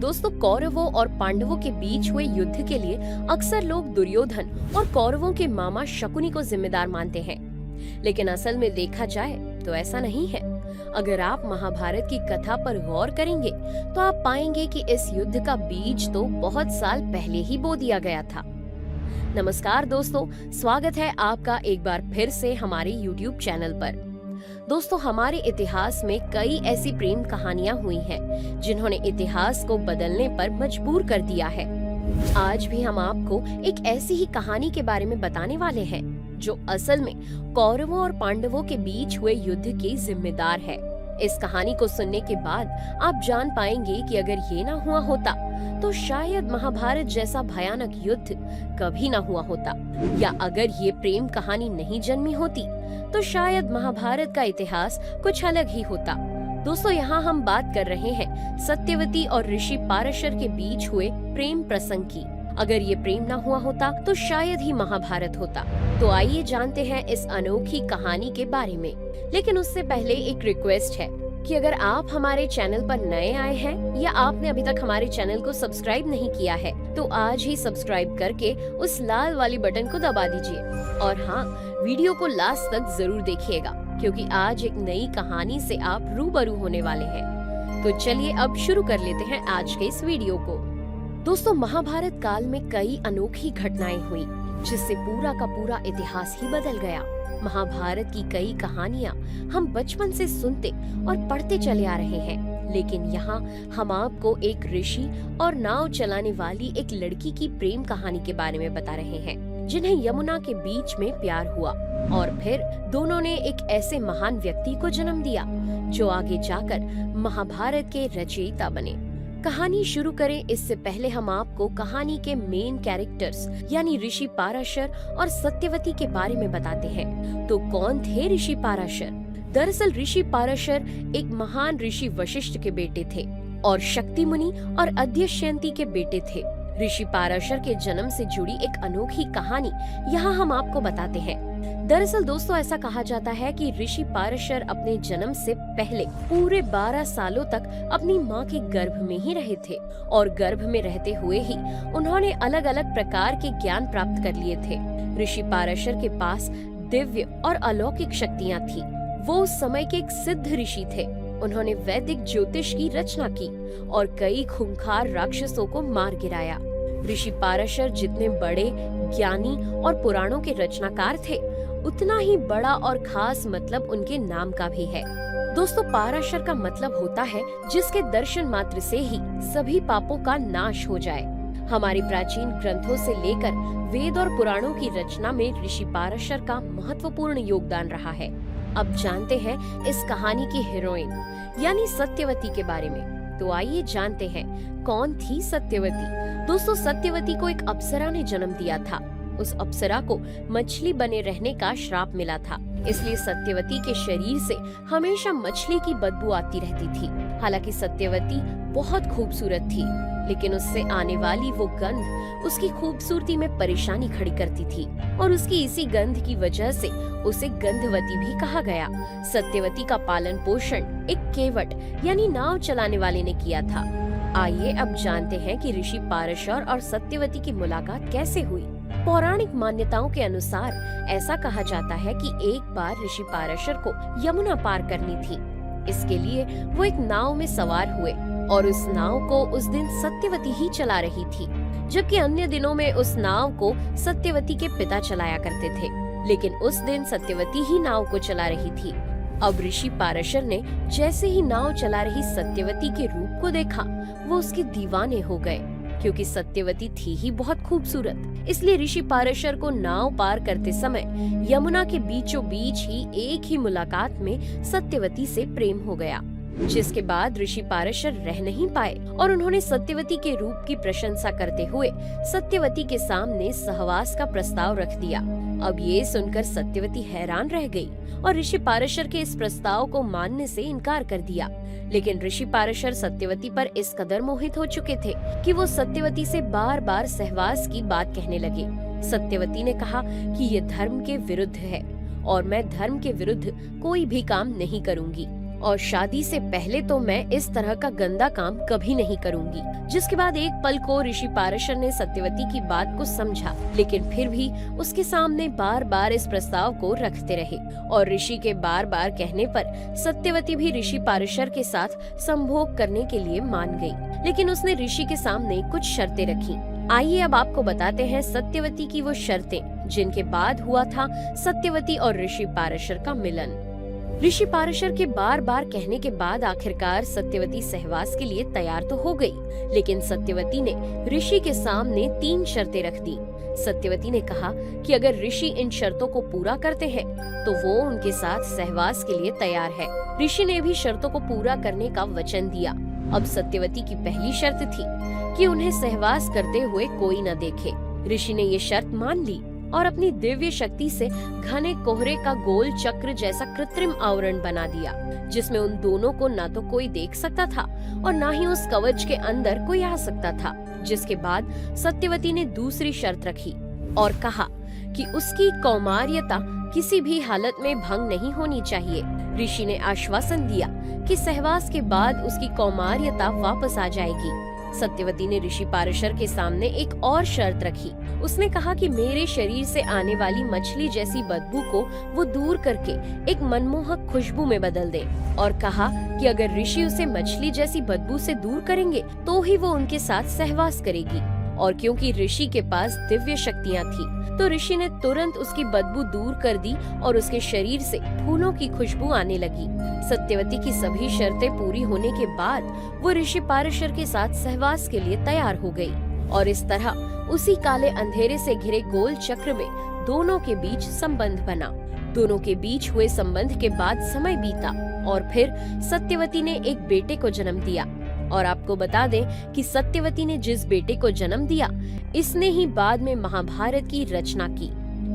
दोस्तों, कौरवों और पांडवों के बीच हुए युद्ध के लिए अक्सर लोग दुर्योधन और कौरवों के मामा शकुनी को जिम्मेदार मानते हैं, लेकिन असल में देखा जाए तो ऐसा नहीं है। अगर आप महाभारत की कथा पर गौर करेंगे तो आप पाएंगे कि इस युद्ध का बीज तो बहुत साल पहले ही बो दिया गया था। नमस्कार दोस्तों, स्वागत है आपका एक बार फिर से हमारे YouTube चैनल पर। दोस्तों, हमारे इतिहास में कई ऐसी प्रेम कहानियां हुई हैं जिन्होंने इतिहास को बदलने पर मजबूर कर दिया है। आज भी हम आपको एक ऐसी ही कहानी के बारे में बताने वाले हैं जो असल में कौरवों और पांडवों के बीच हुए युद्ध की जिम्मेदार है। इस कहानी को सुनने के बाद आप जान पाएंगे कि अगर ये ना हुआ होता तो शायद महाभारत जैसा भयानक युद्ध कभी ना हुआ होता, या अगर ये प्रेम कहानी नहीं जन्मी होती तो शायद महाभारत का इतिहास कुछ अलग ही होता। दोस्तों, यहाँ हम बात कर रहे हैं सत्यवती और ऋषि पाराशर के बीच हुए प्रेम प्रसंग की। अगर ये प्रेम ना हुआ होता तो शायद ही महाभारत होता। तो आइए जानते हैं इस अनोखी कहानी के बारे में। लेकिन उससे पहले एक रिक्वेस्ट है कि अगर आप हमारे चैनल पर नए आए हैं या आपने अभी तक हमारे चैनल को सब्सक्राइब नहीं किया है तो आज ही सब्सक्राइब करके उस लाल वाली बटन को दबा दीजिए। और हाँ, वीडियो को लास्ट तक जरूर देखिएगा क्योंकि आज एक नई कहानी से आप रूबरू होने वाले हैं। तो चलिए अब शुरू कर लेते हैं आज के इस वीडियो को। दोस्तों, महाभारत काल में कई अनोखी घटनाएं हुई जिससे पूरा का पूरा इतिहास ही बदल गया। महाभारत की कई कहानियां हम बचपन से सुनते और पढ़ते चले आ रहे हैं, लेकिन यहाँ हम आपको एक ऋषि और नाव चलाने वाली एक लड़की की प्रेम कहानी के बारे में बता रहे हैं जिन्हें यमुना के बीच में प्यार हुआ और फिर दोनों ने एक ऐसे महान व्यक्ति को जन्म दिया जो आगे जाकर महाभारत के रचयिता बने। कहानी शुरू करें इससे पहले हम आपको कहानी के मेन कैरेक्टर्स यानी ऋषि पाराशर और सत्यवती के बारे में बताते हैं। तो कौन थे ऋषि पाराशर? दरअसल ऋषि पाराशर एक महान ऋषि वशिष्ठ के बेटे थे और शक्ति मुनि और अद्यश्यंती के बेटे थे। ऋषि पाराशर के जन्म से जुड़ी एक अनोखी कहानी यहाँ हम आपको बताते हैं। दरअसल दोस्तों, ऐसा कहा जाता है कि ऋषि पाराशर अपने जन्म से पहले पूरे 12 सालों तक अपनी माँ के गर्भ में ही रहे थे और गर्भ में रहते हुए ही उन्होंने अलग अलग प्रकार के ज्ञान प्राप्त कर लिए थे। ऋषि पाराशर के पास दिव्य और अलौकिक शक्तियाँ थी। वो उस समय के एक सिद्ध ऋषि थे। उन्होंने वैदिक ज्योतिष की रचना की और कई खूंखार राक्षसों को मार गिराया। ऋषि पाराशर जितने बड़े ज्ञानी और पुराणों के रचनाकार थे उतना ही बड़ा और खास मतलब उनके नाम का भी है। दोस्तों, पाराशर का मतलब होता है जिसके दर्शन मात्र से ही सभी पापों का नाश हो जाए। हमारे प्राचीन ग्रंथों से लेकर वेद और पुराणों की रचना में ऋषि पाराशर का महत्वपूर्ण योगदान रहा है। अब जानते हैं इस कहानी की हीरोइन यानी सत्यवती के बारे में। तो आइए जानते हैं कौन थी सत्यवती। दोस्तों, सत्यवती को एक अप्सरा ने जन्म दिया था। उस अप्सरा को मछली बने रहने का श्राप मिला था, इसलिए सत्यवती के शरीर से हमेशा मछली की बदबू आती रहती थी। हालांकि सत्यवती बहुत खूबसूरत थी, लेकिन उससे आने वाली वो गंध उसकी खूबसूरती में परेशानी खड़ी करती थी और उसकी इसी गंध की वजह से उसे गंधवती भी कहा गया। सत्यवती का पालन पोषण एक केवट यानी नाव चलाने वाले ने किया था। आइए अब जानते हैं कि ऋषि पाराशर और सत्यवती की मुलाकात कैसे हुई। पौराणिक मान्यताओं के अनुसार ऐसा कहा जाता है कि एक बार ऋषि पाराशर को यमुना पार करनी थी। इसके लिए वो एक नाव में सवार हुए और उस नाव को उस दिन सत्यवती ही चला रही थी, जबकि अन्य दिनों में उस नाव को सत्यवती के पिता चलाया करते थे, लेकिन उस दिन सत्यवती ही नाव को चला रही थी। अब ऋषि पाराशर ने जैसे ही नाव चला रही सत्यवती के रूप को देखा, वो उसके दीवाने हो गए क्योंकि सत्यवती थी ही बहुत खूबसूरत। इसलिए ऋषि पाराशर को नाव पार करते समय यमुना के बीचों बीच ही एक ही मुलाकात में सत्यवती से प्रेम हो गया, जिसके बाद ऋषि पाराशर रह नहीं पाए और उन्होंने सत्यवती के रूप की प्रशंसा करते हुए सत्यवती के सामने सहवास का प्रस्ताव रख दिया। अब ये सुनकर सत्यवती हैरान रह गई और ऋषि पाराशर के इस प्रस्ताव को मानने से इनकार कर दिया। लेकिन ऋषि पाराशर सत्यवती पर इस कदर मोहित हो चुके थे कि वो सत्यवती से बार बार सहवास की बात कहने लगे। सत्यवती ने कहा कि ये धर्म के विरुद्ध है और मैं धर्म के विरुद्ध कोई भी काम नहीं करूंगी। और शादी से पहले तो मैं इस तरह का गंदा काम कभी नहीं करूंगी। जिसके बाद एक पल को ऋषि पाराशर ने सत्यवती की बात को समझा, लेकिन फिर भी उसके सामने बार बार इस प्रस्ताव को रखते रहे और ऋषि के बार बार कहने पर सत्यवती भी ऋषि पाराशर के साथ संभोग करने के लिए मान गई। लेकिन उसने ऋषि के सामने कुछ शर्तें रखी। आइए अब आपको बताते हैं सत्यवती की वो शर्तें जिनके बाद हुआ था सत्यवती और ऋषि पाराशर का मिलन। ऋषि पाराशर के बार बार कहने के बाद आखिरकार सत्यवती सहवास के लिए तैयार तो हो गई, लेकिन सत्यवती ने ऋषि के सामने 3 शर्तें रख दी। सत्यवती ने कहा कि अगर ऋषि इन शर्तों को पूरा करते हैं तो वो उनके साथ सहवास के लिए तैयार है। ऋषि ने भी शर्तों को पूरा करने का वचन दिया। अब सत्यवती की पहली शर्त थी कि उन्हें सहवास करते हुए कोई न देखे। ऋषि ने ये शर्त मान ली और अपनी दिव्य शक्ति से घने कोहरे का गोल चक्र जैसा कृत्रिम आवरण बना दिया, जिसमें उन दोनों को ना तो कोई देख सकता था और ना ही उस कवच के अंदर कोई आ सकता था। जिसके बाद सत्यवती ने दूसरी शर्त रखी और कहा कि उसकी कौमार्यता किसी भी हालत में भंग नहीं होनी चाहिए। ऋषि ने आश्वासन दिया कि सहवास के बाद उसकी कौमार्यता वापस आ जाएगी। सत्यवती ने ऋषि पाराशर के सामने एक और शर्त रखी। उसने कहा कि मेरे शरीर से आने वाली मछली जैसी बदबू को वो दूर करके एक मनमोहक खुशबू में बदल दे और कहा कि अगर ऋषि उसे मछली जैसी बदबू से दूर करेंगे तो ही वो उनके साथ सहवास करेगी। और क्योंकि ऋषि के पास दिव्य शक्तियाँ थी तो ऋषि ने तुरंत उसकी बदबू दूर कर दी और उसके शरीर से फूलों की खुशबू आने लगी। सत्यवती की सभी शर्तें पूरी होने के बाद वो ऋषि पाराशर के साथ सहवास के लिए तैयार हो गई और इस तरह उसी काले अंधेरे से घिरे गोल चक्र में दोनों के बीच संबंध बना। दोनों के बीच हुए संबंध के बाद समय बीता और फिर सत्यवती ने एक बेटे को जन्म दिया। और आपको बता दें कि सत्यवती ने जिस बेटे को जन्म दिया, इसने ही बाद में महाभारत की रचना की।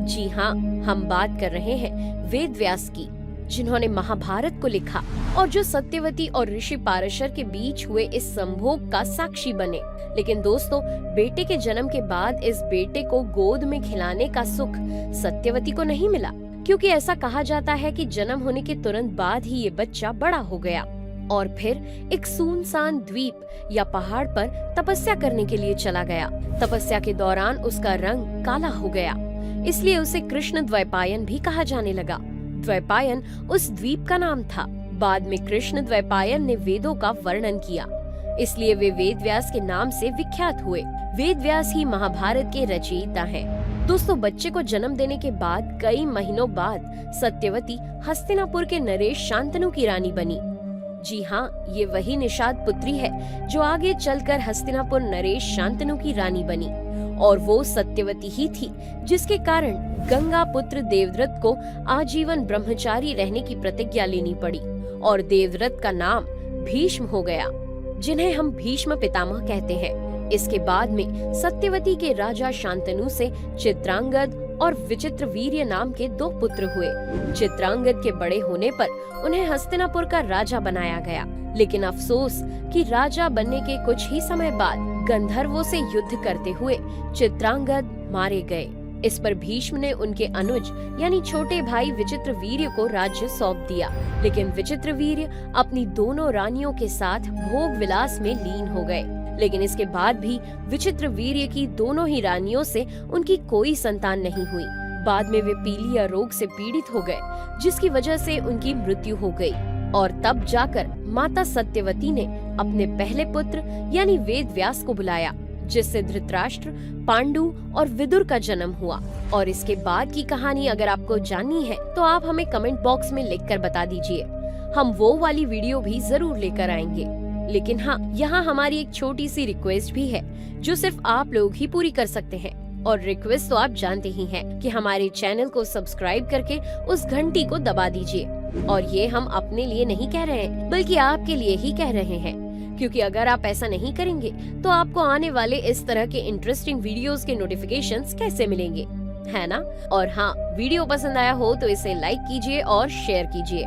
जी हाँ, हम बात कर रहे हैं वेद व्यास की, जिन्होंने महाभारत को लिखा और जो सत्यवती और ऋषि पाराशर के बीच हुए इस संभोग का साक्षी बने। लेकिन दोस्तों, बेटे के जन्म के बाद इस बेटे को गोद में खिलाने का सुख सत्यवती को नहीं मिला, क्योंकि ऐसा कहा जाता है कि जन्म होने के तुरंत बाद ही ये बच्चा बड़ा हो गया और फिर एक सुनसान द्वीप या पहाड़ पर तपस्या करने के लिए चला गया। तपस्या के दौरान उसका रंग काला हो गया, इसलिए उसे कृष्ण द्वैपायन भी कहा जाने लगा। द्वैपायन उस द्वीप का नाम था। बाद में कृष्ण द्वैपायन ने वेदों का वर्णन किया, इसलिए वे वेद व्यास के नाम से विख्यात हुए। वेद व्यास ही महाभारत के रचयिता हैं। दोस्तों, बच्चे को जन्म देने के बाद कई महीनों बाद सत्यवती हस्तिनापुर के नरेश शांतनु की रानी बनी। जी हाँ, ये वही निषाद पुत्री है जो आगे चलकर हस्तिनापुर नरेश शांतनु की रानी बनी और वो सत्यवती ही थी जिसके कारण गंगा पुत्र देवव्रत को आजीवन ब्रह्मचारी रहने की प्रतिज्ञा लेनी पड़ी और देवव्रत का नाम भीष्म हो गया, जिन्हें हम भीष्म पितामह कहते हैं। इसके बाद में सत्यवती के राजा शांतनु से चित्रांगद और विचित्रवीर्य नाम के 2 पुत्र हुए। चित्रांगद के बड़े होने पर उन्हें हस्तिनापुर का राजा बनाया गया, लेकिन अफसोस कि राजा बनने के कुछ ही समय बाद गंधर्वों से युद्ध करते हुए चित्रांगद मारे गए। इस पर भीष्म ने उनके अनुज यानी छोटे भाई विचित्रवीर्य को राज्य सौंप दिया, लेकिन विचित्रवीर्य अपनी दोनों रानियों के साथ भोग विलास में लीन हो गए। लेकिन इसके बाद भी विचित्रवीर्य की दोनों ही रानियों से उनकी कोई संतान नहीं हुई। बाद में वे पीलिया रोग से पीड़ित हो गए, जिसकी वजह से उनकी मृत्यु हो गई और तब जाकर माता सत्यवती ने अपने पहले पुत्र यानी वेद व्यास को बुलाया, जिससे धृतराष्ट्र, पांडु और विदुर का जन्म हुआ। और इसके बाद की कहानी अगर आपको जाननी है तो आप हमें कमेंट बॉक्स में लिखकर बता दीजिए। हम वो वाली वीडियो भी जरूर लेकर आएंगे। लेकिन हाँ, यहाँ हमारी एक छोटी सी रिक्वेस्ट भी है जो सिर्फ आप लोग ही पूरी कर सकते हैं। और रिक्वेस्ट तो आप जानते ही हैं कि हमारे चैनल को सब्सक्राइब करके उस घंटी को दबा दीजिए। और ये हम अपने लिए नहीं कह रहे हैं, बल्कि आपके लिए ही कह रहे हैं, क्योंकि अगर आप ऐसा नहीं करेंगे तो आपको आने वाले इस तरह के इंटरेस्टिंग वीडियोस के नोटिफिकेशंस कैसे मिलेंगे, है ना? और हाँ, वीडियो पसंद आया हो तो इसे लाइक कीजिए और शेयर कीजिए।